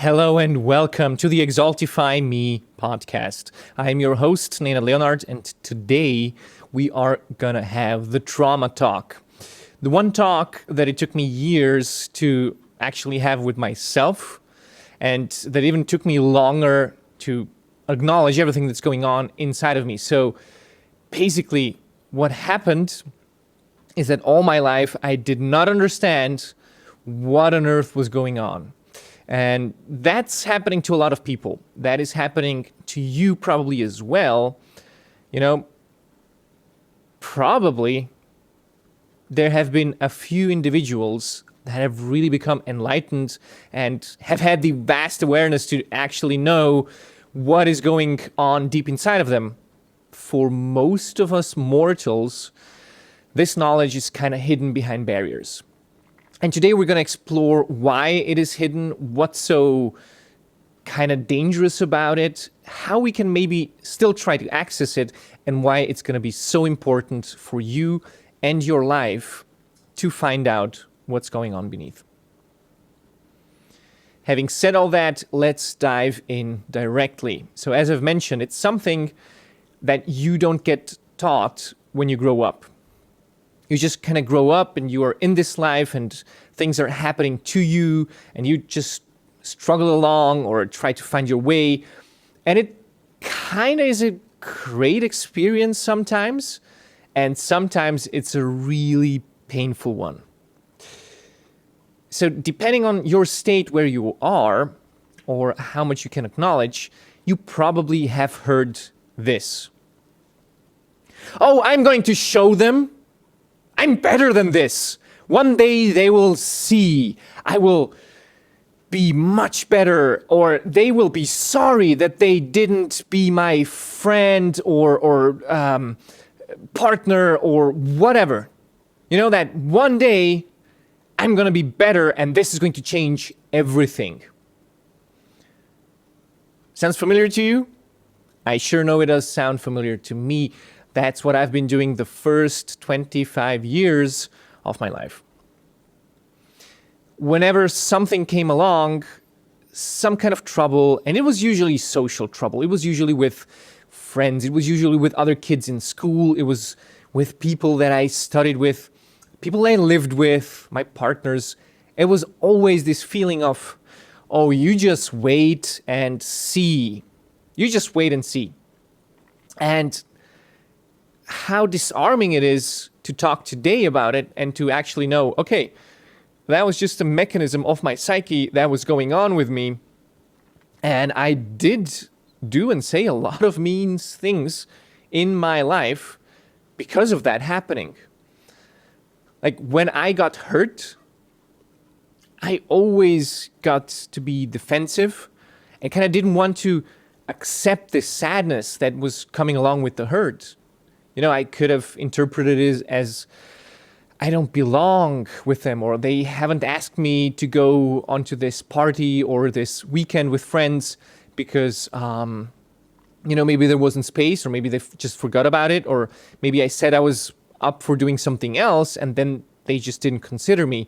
Hello and welcome to the Exaltify Me podcast. I am your host, Nenad Leonart, and today we are gonna have the trauma talk. The one talk that it took me years to actually have with myself, and that even took me longer to acknowledge everything that's going on inside of me. So basically, what happened is that all my life I did not understand what on earth was going on. And that's happening to a lot of people. That is happening to you probably as well. You know, probably there have been a few individuals that have really become enlightened and have had the vast awareness to actually know what is going on deep inside of them. For most of us mortals, this knowledge is kind of hidden behind barriers. And today we're going to explore why it is hidden, what's so kind of dangerous about it, how we can maybe still try to access it, and why it's going to be so important for you and your life to find out what's going on beneath. Having said all that, let's dive in directly. So as I've mentioned, it's something that you don't get taught when you grow up. You just kind of grow up and you are in this life and things are happening to you and you just struggle along or try to find your way. And it kind of is a great experience sometimes, and sometimes it's a really painful one. So depending on your state where you are or how much you can acknowledge, you probably have heard this. Oh, I'm going to show them. I'm better than this. One day they will see. I will be much better, or they will be sorry that they didn't be my friend or partner or whatever. You know, that one day I'm going to be better and this is going to change everything. Sounds familiar to you? I sure know it does sound familiar to me. That's what I've been doing the first 25 years of my life. Whenever something came along, some kind of trouble, and it was usually social trouble. It was usually with friends. It was usually with other kids in school. It was with people that I studied with, people I lived with, my partners. It was always this feeling of, oh, you just wait and see. You just wait and see. And how disarming it is to talk today about it and to actually know, okay, that was just a mechanism of my psyche that was going on with me. And I did do and say a lot of mean things in my life because of that happening. Like when I got hurt, I always got to be defensive and kind of didn't want to accept the sadness that was coming along with the hurt. You know, I could have interpreted it as I don't belong with them, or they haven't asked me to go onto this party or this weekend with friends because, maybe there wasn't space, or maybe they just forgot about it, or maybe I said I was up for doing something else and then they just didn't consider me.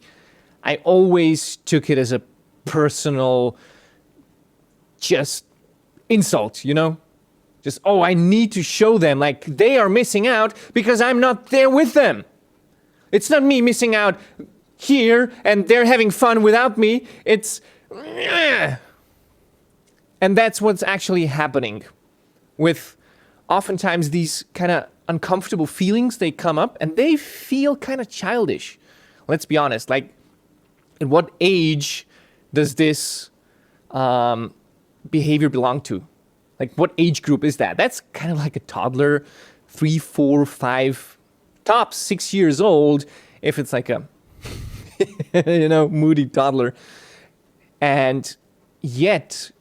I always took it as a personal, just insult, you know? Just, oh, I need to show them like they are missing out because I'm not there with them. It's not me missing out here and they're having fun without me. It's... And that's what's actually happening with oftentimes these kind of uncomfortable feelings. They come up and they feel kind of childish. Let's be honest. Like, at what age does this behavior belong to? Like, what age group is that? That's kind of like a toddler, 3, 4, 5, tops 6 years old, if it's like a, moody toddler. And yet,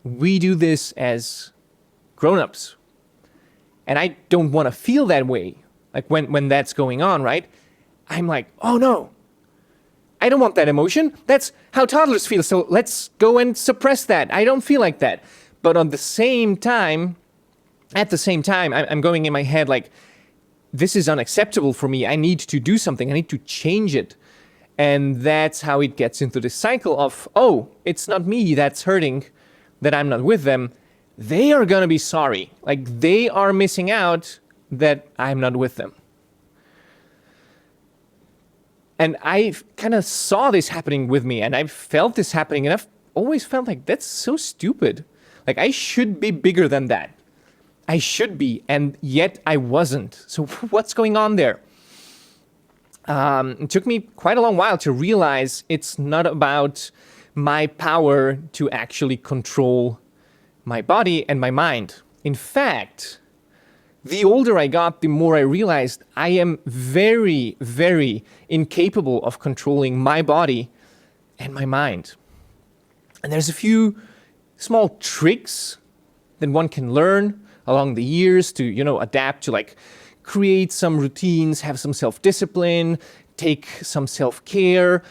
we do this as grown-ups. And I don't want to feel that way. Like, when that's going on, right? I'm like, oh no, I don't want that emotion. That's how toddlers feel, so let's go and suppress that. I don't feel like that. But at the same time, I'm going in my head like, this is unacceptable for me. I need to do something. I need to change it. And that's how it gets into this cycle of, oh, it's not me that's hurting, that I'm not with them. They are going to be sorry. Like, they are missing out that I'm not with them. And I kind of saw this happening with me, and I felt this happening, and I've always felt like, that's so stupid. Like, I should be bigger than that. I should be, and yet I wasn't. So what's going on there? It took me quite a long while to realize it's not about my power to actually control my body and my mind. In fact, the older I got, the more I realized I am very, very incapable of controlling my body and my mind. And there's a few small tricks that one can learn along the years to, adapt to, like, create some routines, have some self-discipline, take some self-care,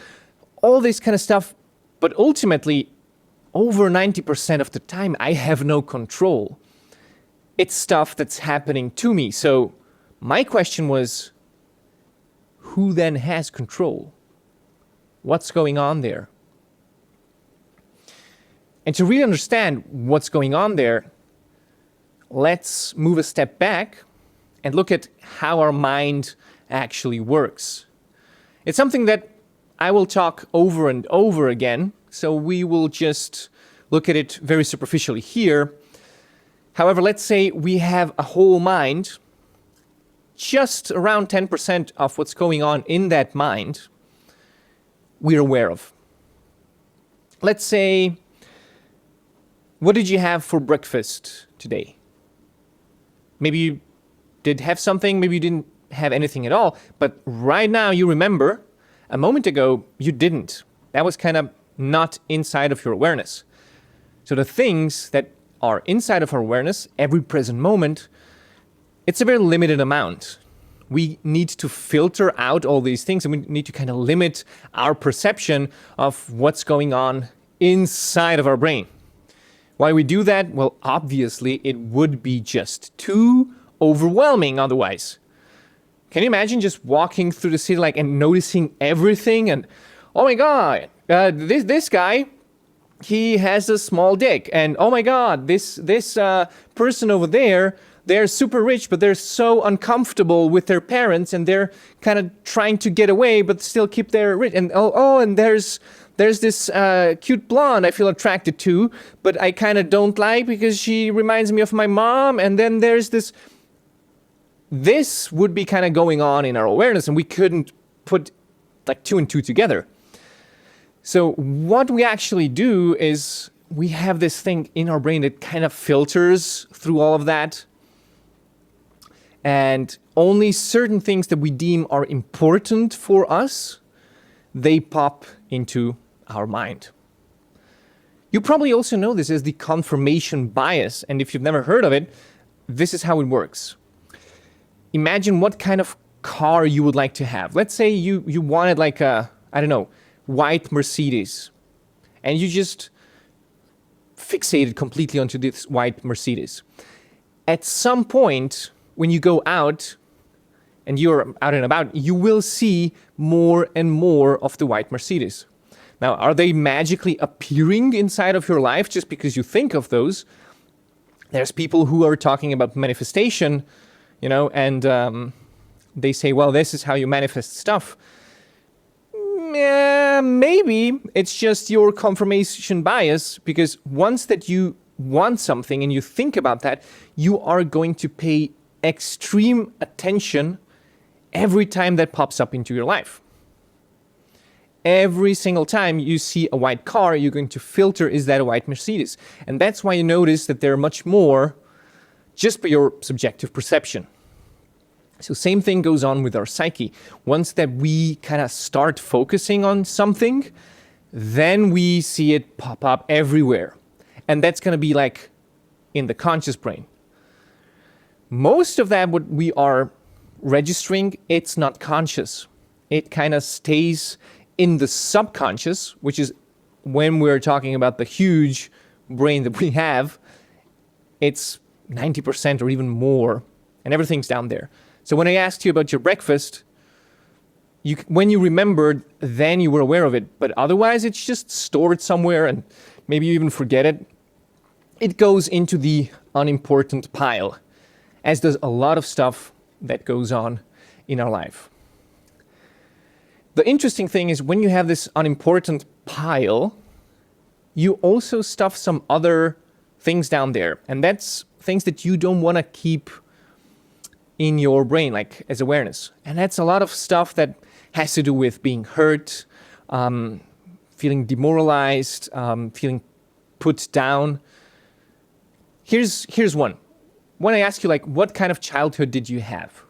all this kind of stuff. But ultimately, over 90% of the time, I have no control. It's stuff that's happening to me. So my question was, who then has control? What's going on there? And to really understand what's going on there, let's move a step back and look at how our mind actually works. It's something that I will talk over and over again, so we will just look at it very superficially here. However, let's say we have a whole mind. Just around 10% of what's going on in that mind we're aware of. Let's say, what did you have for breakfast today? Maybe you did have something, maybe you didn't have anything at all, but right now you remember, a moment ago you didn't. That was kind of not inside of your awareness. So the things that are inside of our awareness, every present moment, it's a very limited amount. We need to filter out all these things, and we need to kind of limit our perception of what's going on inside of our brain. Why we do that? Well, obviously it would be just too overwhelming otherwise. Can you imagine just walking through the city and noticing everything and, oh my God, this guy, he has a small dick, and oh my God, this person over there, they're super rich, but they're so uncomfortable with their parents, and they're kind of trying to get away, but still keep their rich. And and there's this cute blonde I feel attracted to, but I kind of don't like because she reminds me of my mom. And then there's this. This would be kind of going on in our awareness, and we couldn't put two and two together. So what we actually do is we have this thing in our brain that kind of filters through all of that. And only certain things that we deem are important for us, they pop into our mind. You probably also know this as the confirmation bias. And if you've never heard of it, this is how it works. Imagine what kind of car you would like to have. Let's say you wanted white Mercedes. And you just fixated completely onto this white Mercedes. At some point, when you go out and you're out and about, you will see more and more of the white Mercedes. Now, are they magically appearing inside of your life just because you think of those? There's people who are talking about manifestation, and they say, well, this is how you manifest stuff. Maybe it's just your confirmation bias, because once that you want something and you think about that, you are going to pay extreme attention every time that pops up into your life. Every single time you see a white car, you're going to filter, is that a white Mercedes? And that's why you notice that there are much more just by your subjective perception. So same thing goes on with our psyche. Once that we kind of start focusing on something, then we see it pop up everywhere. And that's going to be in the conscious brain. Most of that, what we are registering, it's not conscious. It kind of stays in the subconscious, which is when we're talking about the huge brain that we have, it's 90% or even more, and everything's down there. So when I asked you about your breakfast, when you remembered, then you were aware of it. But otherwise, it's just stored somewhere, and maybe you even forget it. It goes into the unimportant pile, as does a lot of stuff that goes on in our life. The interesting thing is when you have this unimportant pile, you also stuff some other things down there. And that's things that you don't want to keep in your brain, like as awareness. And that's a lot of stuff that has to do with being hurt, feeling demoralized, feeling put down. Here's one. When I ask you, like, what kind of childhood did you have?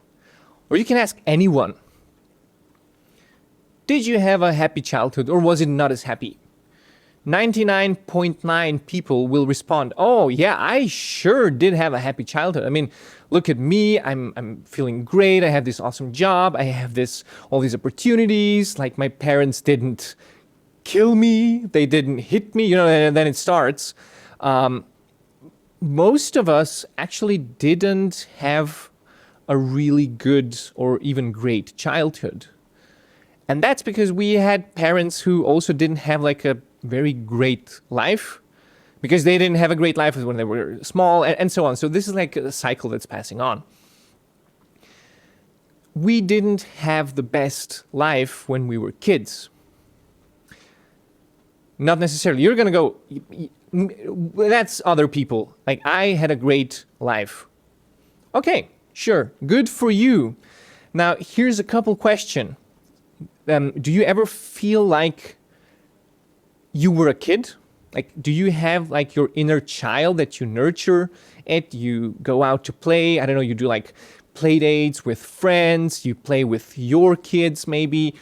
Or you can ask anyone. Did you have a happy childhood, or was it not as happy? 99.9 people will respond, oh yeah, I sure did have a happy childhood. I mean, look at me, I'm feeling great, I have this awesome job, I have all these opportunities, like my parents didn't kill me, they didn't hit me, and then it starts. Most of us actually didn't have a really good or even great childhood. And that's because we had parents who also didn't have like a very great life, because they didn't have a great life when they were small, and so on. So this is like a cycle that's passing on. We didn't have the best life when we were kids. Not necessarily. You're going to go, that's other people. Like, I had a great life. Okay, sure. Good for you. Now, here's a couple questions. Do you ever feel like you were a kid? Like, do you have like your inner child that you nurture it? You go out to play. I don't know, you do like play dates with friends. You play with your kids maybe.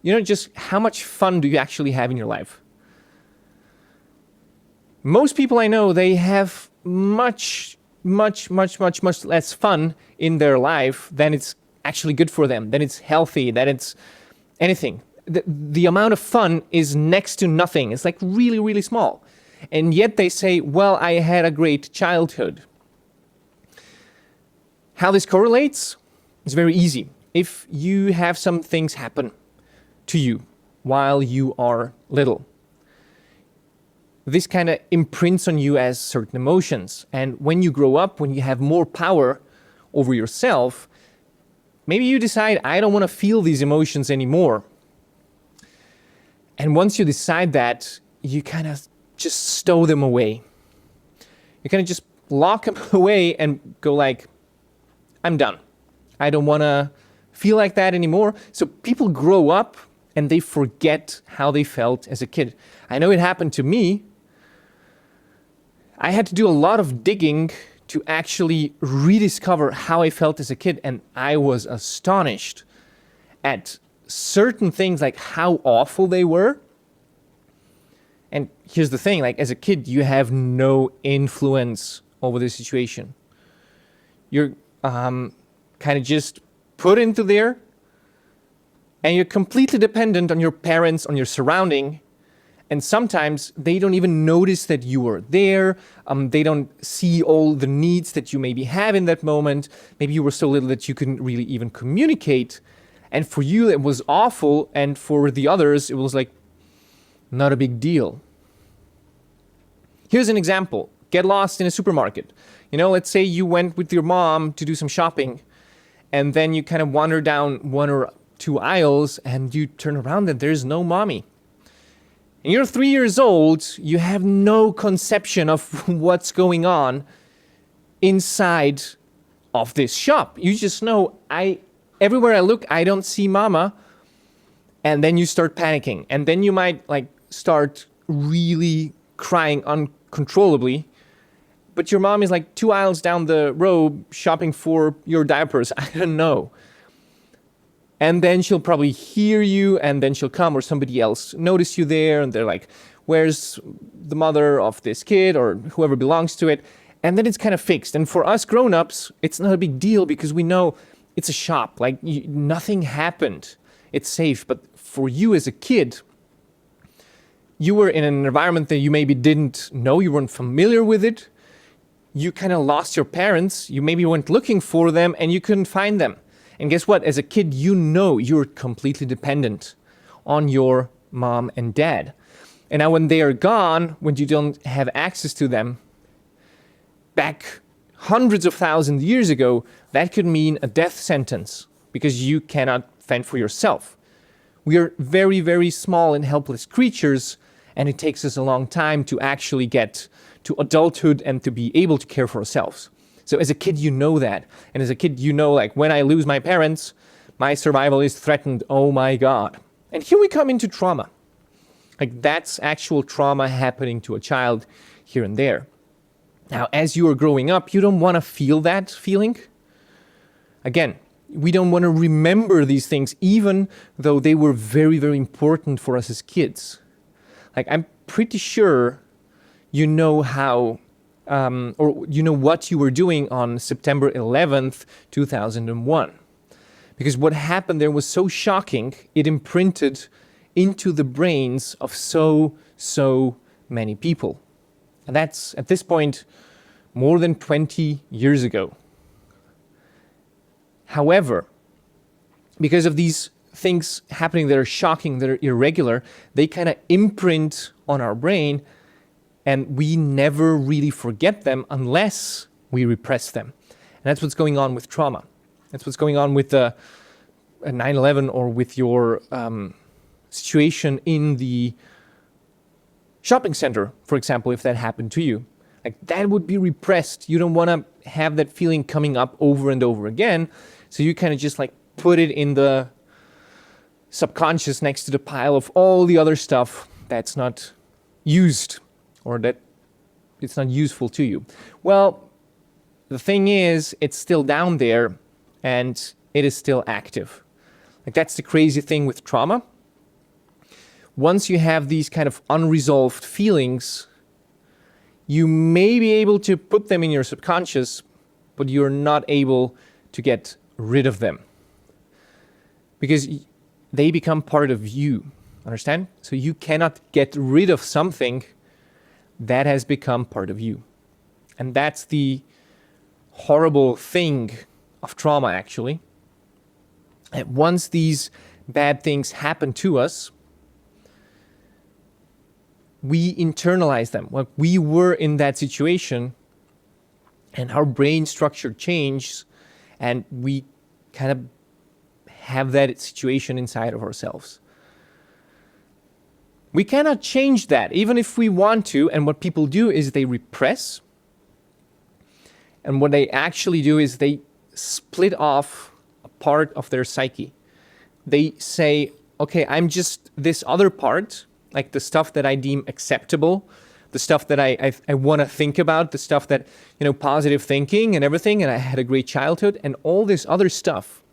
Just how much fun do you actually have in your life? Most people I know, they have much less fun in their life than it's actually good for them, than it's healthy, that it's anything. The amount of fun is next to nothing. It's like really, really small. And yet they say, well, I had a great childhood. How this correlates is very easy. If you have some things happen to you while you are little, this kind of imprints on you as certain emotions. And when you grow up, when you have more power over yourself, maybe you decide, I don't want to feel these emotions anymore. And once you decide that, you kind of just stow them away. You kind of just lock them away and go like, I'm done. I don't want to feel like that anymore. So people grow up and they forget how they felt as a kid. I know it happened to me. I had to do a lot of digging to actually rediscover how I felt as a kid. And I was astonished at certain things, like how awful they were. And here's the thing, like as a kid, you have no influence over the situation. You're kind of just put into there, and you're completely dependent on your parents, on your surrounding. And sometimes they don't even notice that you were there. They don't see all the needs that you maybe have in that moment. Maybe you were so little that you couldn't really even communicate. And for you, it was awful. And for the others, it was like not a big deal. Here's an example. Get lost in a supermarket. Let's say you went with your mom to do some shopping, and then you kind of wander down one or two aisles, and you turn around and there's no mommy. And you're 3 years old, you have no conception of what's going on inside of this shop. You just know, everywhere I look, I don't see mama. And then you start panicking. And then you might like start really crying uncontrollably. But your mom is like 2 aisles down the road shopping for your diapers. I don't know. And then she'll probably hear you, and then she'll come, or somebody else notice you there, and they're like, where's the mother of this kid, or whoever belongs to it? And then it's kind of fixed. And for us grown-ups, it's not a big deal because we know it's a shop. Like, nothing happened. It's safe. But for you as a kid, you were in an environment that you maybe didn't know, you weren't familiar with it. You kind of lost your parents. You maybe went looking for them, and you couldn't find them. And guess what? As a kid, you know you're completely dependent on your mom and dad. And now when they are gone, when you don't have access to them, back hundreds of thousands of years ago, that could mean a death sentence because you cannot fend for yourself. We are very, very small and helpless creatures, and it takes us a long time to actually get to adulthood and to be able to care for ourselves. So as a kid, you know that. And as a kid, you know, like, when I lose my parents, my survival is threatened. Oh my God. And here we come into trauma. Like, that's actual trauma happening to a child here and there. Now, as you are growing up, you don't want to feel that feeling. Again, we don't want to remember these things, even though they were very, very important for us as kids. Like, I'm pretty sure you know how, or you know what you were doing on September 11th, 2001. Because what happened there was so shocking, it imprinted into the brains of so many people. And that's, at this point, more than 20 years ago. However, because of these things happening that are shocking, that are irregular, they kind of imprint on our brain, and we never really forget them unless we repress them. And that's what's going on with trauma. That's what's going on with a 9/11 or with your situation in the shopping center, for example, if that happened to you. Like, that would be repressed. You don't want to have that feeling coming up over and over again. So you kind of just like put it in the subconscious next to the pile of all the other stuff that's not used or that it's not useful to you. Well, the thing is, it's still down there and it is still active. Like, that's the crazy thing with trauma. Once you have these kind of unresolved feelings, you may be able to put them in your subconscious, but you're not able to get rid of them because they become part of you. Understand? So you cannot get rid of something that has become part of you. And that's the horrible thing of trauma, actually. And once these bad things happen to us, we internalize them. Like, we were in that situation and our brain structure changed and we kind of have that situation inside of ourselves. We cannot change that, even if we want to. And what people do is they repress. And what they actually do is they split off a part of their psyche. They say, okay, I'm just this other part, like the stuff that I deem acceptable, the stuff that I want to think about, the stuff that, positive thinking and everything, and I had a great childhood, and all this other stuff,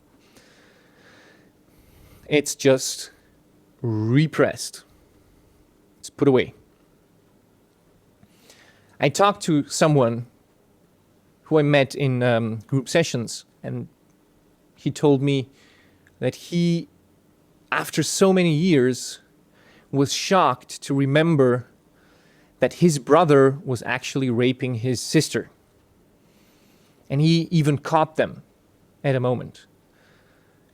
it's just repressed. It's put away. I talked to someone who I met in group sessions, and he told me that he, after so many years, was shocked to remember that his brother was actually raping his sister. And he even caught them at a moment.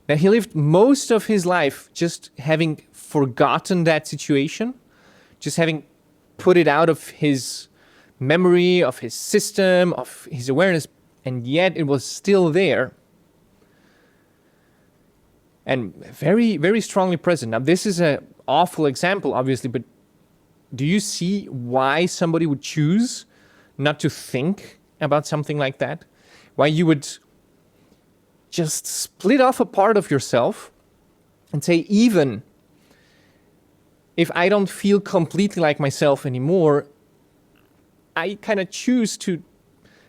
Now, he lived most of his life just having forgotten that situation, just having put it out of his memory, of his system, of his awareness, and yet it was still there. And very, very strongly present. Now, this is an awful example, obviously, but do you see why somebody would choose not to think about something like that? Why you would just split off a part of yourself and say, even if I don't feel completely like myself anymore, I kind of choose to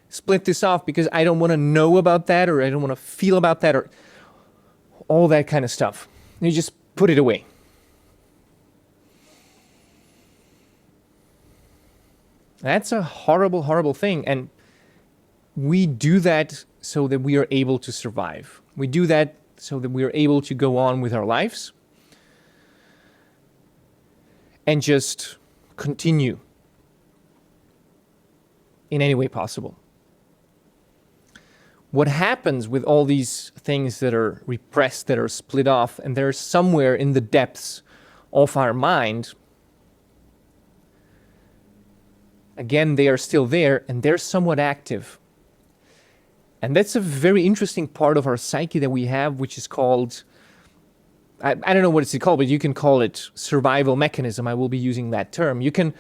split this off because I don't want to know about that, or I don't want to feel about that, or all that kind of stuff. And you just put it away. That's a horrible, horrible thing. And we do that so that we are able to survive. We do that so that we are able to go on with our lives and just continue in any way possible. what happens with all these things that are repressed, that are split off, and they're somewhere in the depths of our mind, again, they are still there and they're somewhat active. And that's a very interesting part of our psyche that we have, which is called, I don't know what it's called, but you can call it survival mechanism. I will be using that term. You can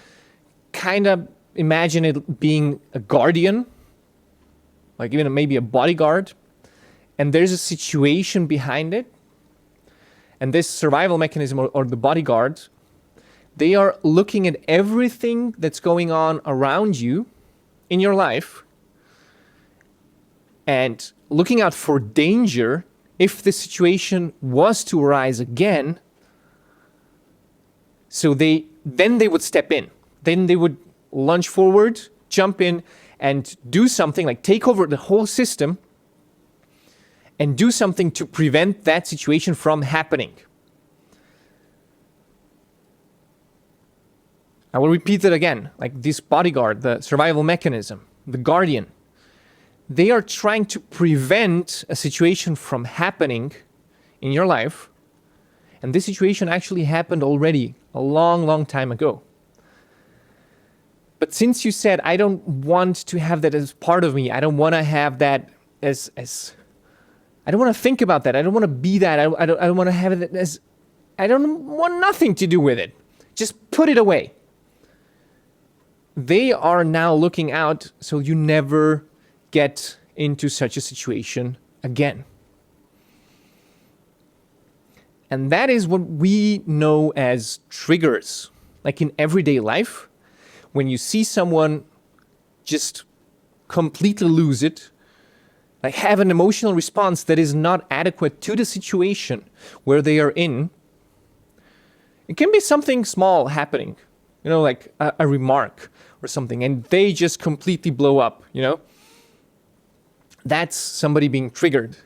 kind of imagine it being a guardian, like even maybe a bodyguard, and there's a situation behind it. And this survival mechanism or the bodyguard, they are looking at everything that's going on around you in your life and looking out for danger if the situation was to arise again. So then they would step in. Then they would lunge forward, jump in, and do something like take over the whole system and do something to prevent that situation from happening. I will repeat it again, like this bodyguard, the survival mechanism, the guardian. They are trying to prevent a situation from happening in your life. And this situation actually happened already a long, long time ago. But since you said, I don't want to have that as part of me, I don't want to have that as I don't want to think about that. I don't want to be that. I don't want to have it as, I don't want nothing to do with it. Just put it away. They are now looking out so you never get into such a situation again. And that is what we know as triggers. Like in everyday life, when you see someone just completely lose it, like have an emotional response that is not adequate to the situation where they are in, it can be something small happening, like a remark or something, and they just completely blow up, That's somebody being triggered.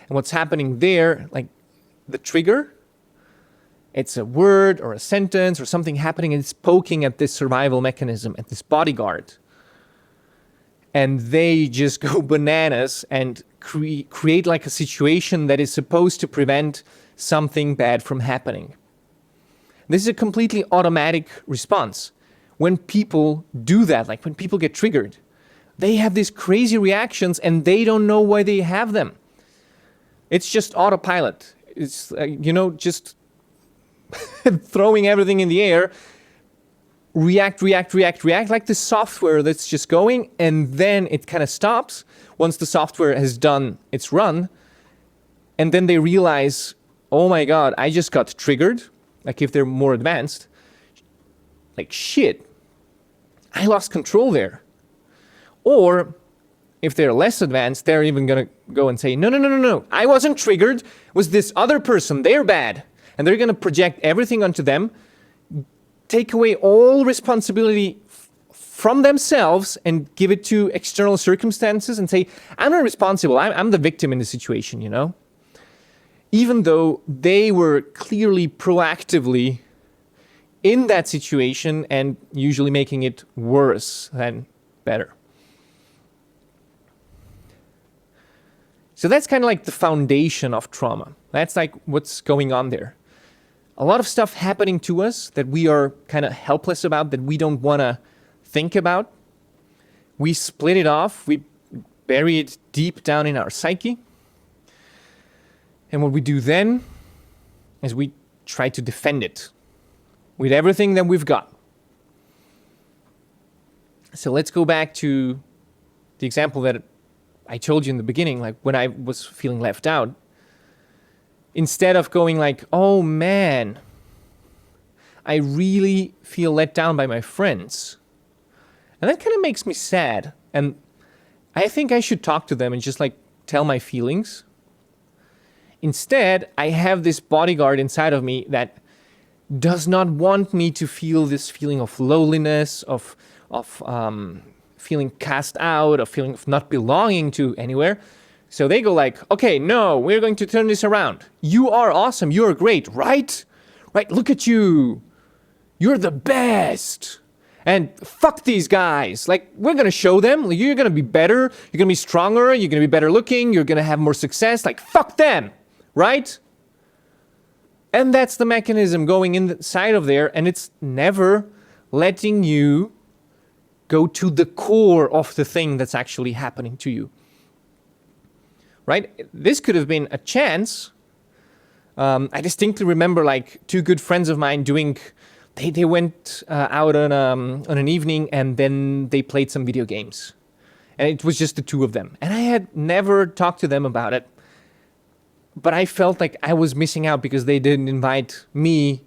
And what's happening there, like the trigger, it's a word or a sentence or something happening, and it's poking at this survival mechanism, at this bodyguard. And they just go bananas and create like a situation that is supposed to prevent something bad from happening. This is a completely automatic response. When people do that, like when people get triggered, they have these crazy reactions and they don't know why they have them. It's just autopilot. It's, just throwing everything in the air, react, like the software that's just going, and then it kind of stops once the software has done its run, and then they realize, oh my God, I just got triggered, like if they're more advanced, like shit, I lost control there. Or if they're less advanced, they're even going to go and say, no, I wasn't triggered, it was this other person, they're bad. And they're going to project everything onto them, take away all responsibility from themselves and give it to external circumstances and say, I'm not responsible, I'm the victim in the situation, Even though they were clearly proactively in that situation and usually making it worse than better. So that's kind of like the foundation of trauma. That's like what's going on there. A lot of stuff happening to us that we are kind of helpless about, that we don't want to think about. We split it off. We bury it deep down in our psyche. And what we do then is we try to defend it with everything that we've got. So let's go back to the example that I told you in the beginning, like when I was feeling left out. Instead of going like, oh man, I really feel let down by my friends. And that kind of makes me sad. And I think I should talk to them and just like tell my feelings. Instead, I have this bodyguard inside of me that does not want me to feel this feeling of loneliness, of feeling cast out, of feeling of not belonging to anywhere. So they go like, okay, no, we're going to turn this around. You are awesome. You are great, right? Right, look at you. You're the best. And fuck these guys. Like, we're going to show them, like, you're going to be better, you're going to be stronger, you're going to be better looking, you're going to have more success. Like, fuck them, right? And that's the mechanism going inside of there, and it's never letting you go to the core of the thing that's actually happening to you. Right? This could have been a chance. I distinctly remember like two good friends of mine doing, they went out on an evening and then they played some video games. And it was just the two of them. And I had never talked to them about it. But I felt like I was missing out because they didn't invite me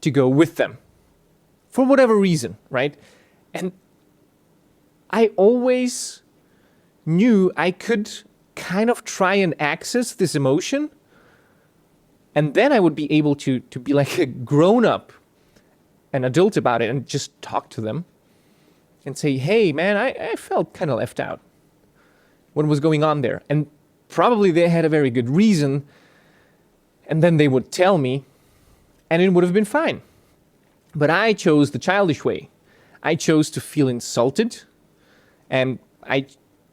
to go with them. For whatever reason, right? And I always knew I could kind of try and access this emotion, and then I would be able to be like a grown-up, an adult about it, and just talk to them and say, hey, man, I felt kind of left out. What was going on there? And probably they had a very good reason, and then they would tell me, and it would have been fine. But I chose the childish way. I chose to feel insulted, and I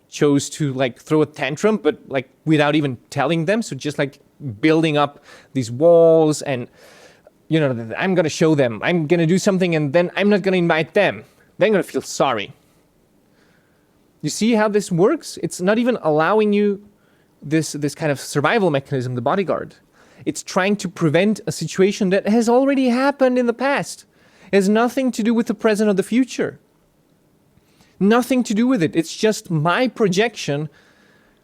chose to like throw a tantrum, but like without even telling them. So just like building up these walls and, you know, I'm going to show them, I'm going to do something, and then I'm not going to invite them. They're going to feel sorry. You see how this works? It's not even allowing you this kind of survival mechanism, the bodyguard. It's trying to prevent a situation that has already happened in the past. It has nothing to do with the present or the future. Nothing to do with it. It's just my projection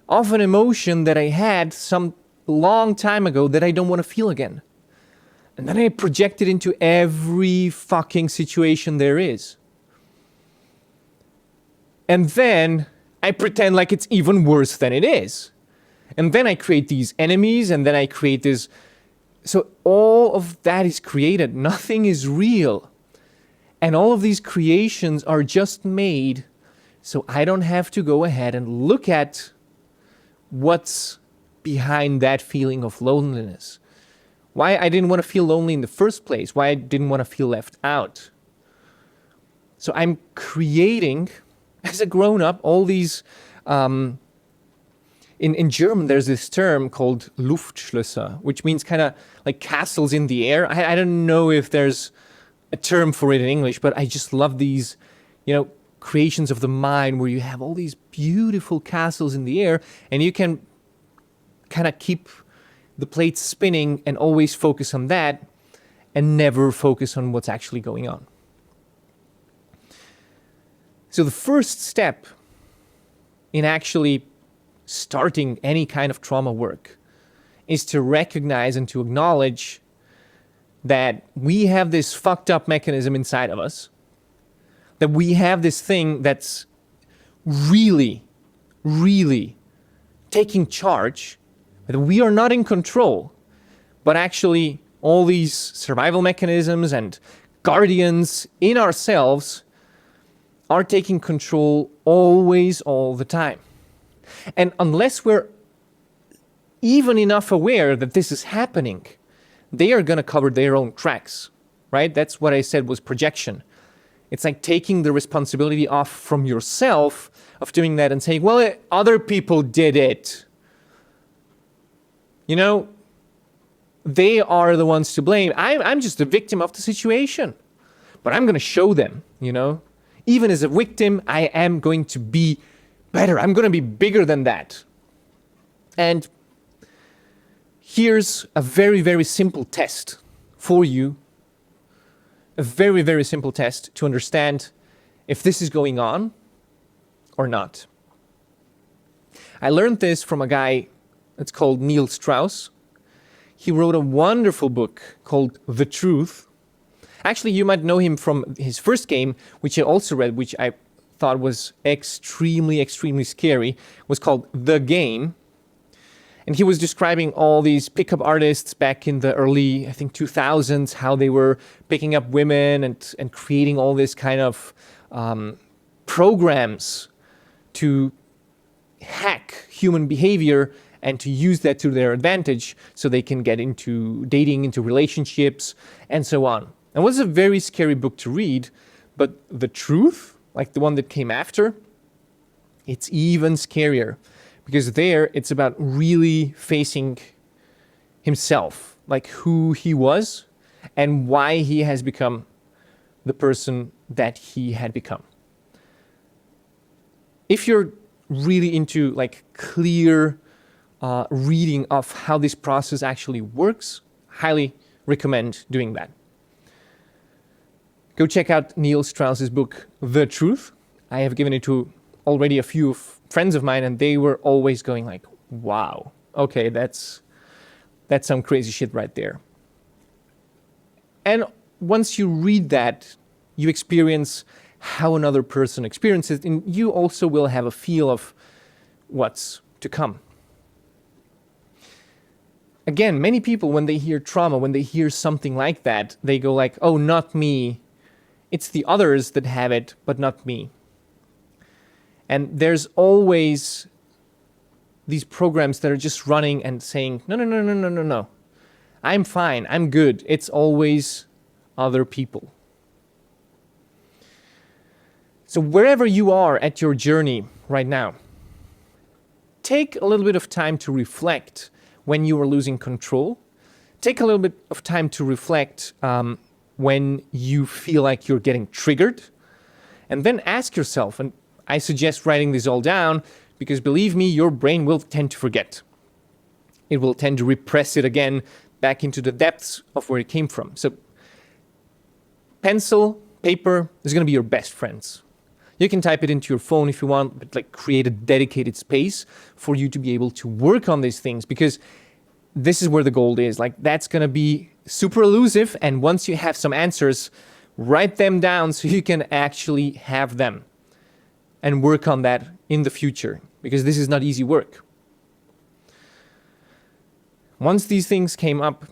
of an emotion that I had some long time ago that I don't want to feel again. And then I project it into every fucking situation there is. And then I pretend like it's even worse than it is. And then I create these enemies, and then I create this. So all of that is created. Nothing is real. And all of these creations are just made so I don't have to go ahead and look at what's behind that feeling of loneliness. Why I didn't want to feel lonely in the first place. Why I didn't want to feel left out. So I'm creating, as a grown-up, all these... In German, there's this term called Luftschlösser, which means kind of like castles in the air. I don't know if there's a term for it in English, but I just love these, you know, creations of the mind where you have all these beautiful castles in the air, and you can kind of keep the plates spinning and always focus on that and never focus on what's actually going on. So the first step in actually starting any kind of trauma work is to recognize and to acknowledge that we have this fucked up mechanism inside of us, that we have this thing that's really, really taking charge, that we are not in control, but actually all these survival mechanisms and guardians in ourselves are taking control always, all the time. And unless we're even enough aware that this is happening, they are going to cover their own tracks, right? That's what I said was projection. It's like taking the responsibility off from yourself of doing that and saying, well, other people did it. You know, they are the ones to blame. I'm just a victim of the situation, but I'm going to show them, you know. Even as a victim, I am going to be better. I'm going to be bigger than that. And here's a very, very simple test for you. A very, very simple test to understand if this is going on or not. I learned this from a guy that's called Neil Strauss. He wrote a wonderful book called The Truth. Actually, you might know him from his first game, which I also read, which I thought was extremely, extremely scary. It was called The Game. And he was describing all these pickup artists back in the early, I think, 2000s, how they were picking up women and creating all this kind of programs to hack human behavior and to use that to their advantage so they can get into dating, into relationships, and so on. And it was a very scary book to read, But the truth, like the one that came after, it's even scarier, because there it's about really facing himself, like who he was and why he has become the person that he had become. If you're really into like clear reading of how this process actually works, highly recommend doing that. Go check out Neil Strauss's book, The Truth. I have given it to already a few friends of mine, and they were always going like, wow, okay, that's some crazy shit right there. And once you read that, you experience how another person experiences it, and you also will have a feel of what's to come. Again, many people, when they hear trauma, when they hear something like that, they go like, oh, not me. It's the others that have it, but not me. And there's always these programs that are just running and saying, no. I'm fine, I'm good. It's always other people. So wherever you are at your journey right now, take a little bit of time to reflect when you are losing control. Take a little bit of time to reflect when you feel like you're getting triggered. And then ask yourself, and I suggest writing this all down, because believe me, your brain will tend to forget. It will tend to repress it again back into the depths of where it came from. So pencil, paper is going to be your best friends. You can type it into your phone if you want, but like create a dedicated space for you to be able to work on these things, because this is where the gold is. Like that's going to be super elusive. And once you have some answers, write them down so you can actually have them and work on that in the future, because this is not easy work. Once these things came up,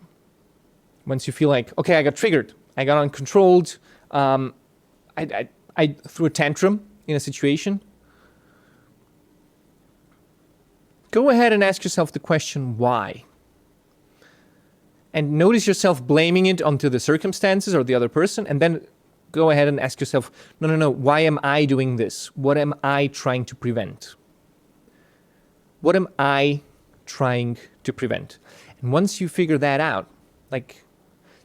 once you feel like, okay, I got triggered, I got uncontrolled, I threw a tantrum in a situation, go ahead and ask yourself the question, why? And notice yourself blaming it onto the circumstances or the other person, and then go ahead and ask yourself, no, why am I doing this? What am I trying to prevent? What am I trying to prevent? And once you figure that out, like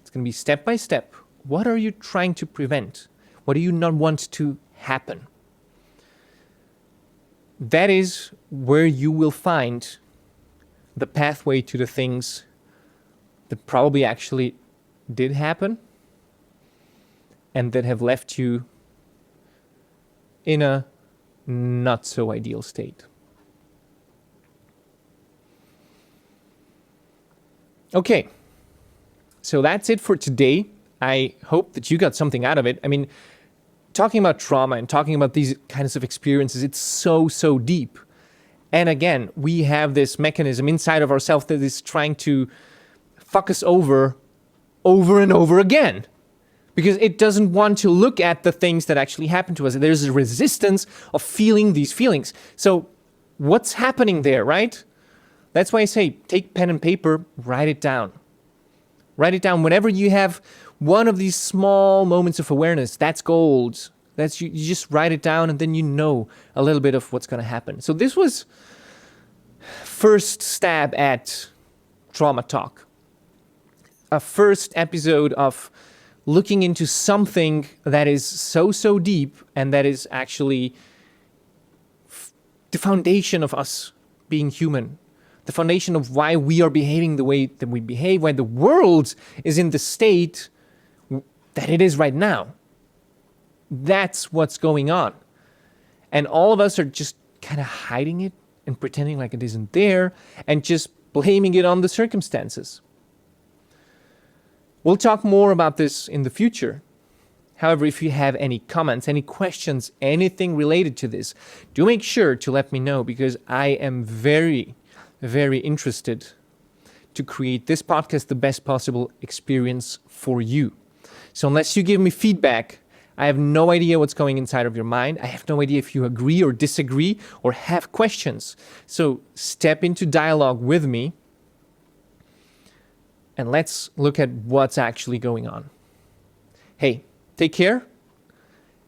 it's going to be step by step. What are you trying to prevent? What do you not want to happen? That is where you will find the pathway to the things that probably actually did happen and that have left you in a not so ideal state. Okay, so that's it for today. I hope that you got something out of it. I mean, talking about trauma and talking about these kinds of experiences, it's so deep. And again, we have this mechanism inside of ourselves that is trying to fuck us over and over again, because it doesn't want to look at the things that actually happen to us. There's a resistance of feeling these feelings. So what's happening there, right? That's why I say, take pen and paper, write it down. Write it down whenever you have one of these small moments of awareness. That's gold. That's you just write it down, and then you know a little bit of what's going to happen. So this was first stab at trauma talk. A first episode of looking into something that is so deep, and that is actually the foundation of us being human. The foundation of why we are behaving the way that we behave, why the world is in the state that it is right now. That's what's going on. And all of us are just kind of hiding it and pretending like it isn't there and just blaming it on the circumstances. We'll talk more about this in the future. However, if you have any comments, any questions, anything related to this, do make sure to let me know, because I am very interested to create this podcast the best possible experience for you. So unless you give me feedback, I have no idea what's going inside of your mind. I have no idea if you agree or disagree or have questions. So step into dialogue with me and let's look at what's actually going on. Hey, take care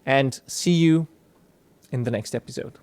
and see you in the next episode.